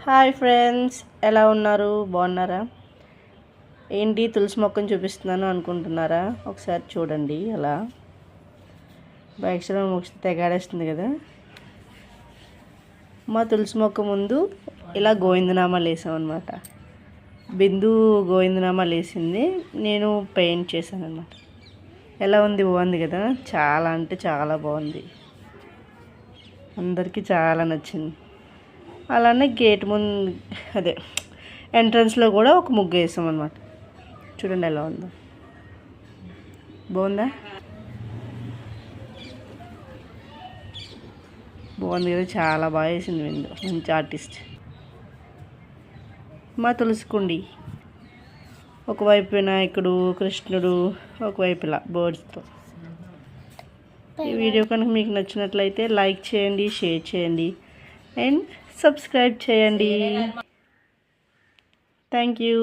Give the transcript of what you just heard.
Hi friends, ఎలా ఉన్నారు? బాగున్నారా? ఏంటి తులసి మొక్కను చూపిస్తున్నాను అనుకుంటున్నారా? ఒకసారి చూడండి. అలా బయట మొక్క తెగాడేస్తుంది కదా. మా తులసి మొక్క ముందు ఇలా గోవిందనామాలు వేసాం అనమాట. బిందు గోవిందనామాలు వేసింది, నేను పెయింట్ చేశాను అనమాట. ఎలా ఉంది? బాగుంది కదా. చాలా అంటే చాలా బాగుంది, అందరికీ చాలా నచ్చింది. అలానే గేట్ ముందు అదే ఎంట్రన్స్లో కూడా ఒక ముగ్గు వేసాం అనమాట. చూడండి ఎలా ఉందో, బాగుందా? బాగుంది కదా, చాలా బాగా వేసింది విందు, మంచి ఆర్టిస్ట్. మా తులసి కుండి ఒకవైపు వినాయకుడు, కృష్ణుడు, ఒకవైపు ఇలా బర్డ్స్తో. ఈ వీడియో కనుక మీకు నచ్చినట్లయితే లైక్ చేయండి, షేర్ చేయండి అండ్ సబ్స్క్రైబ్ చేయండి. Thank you.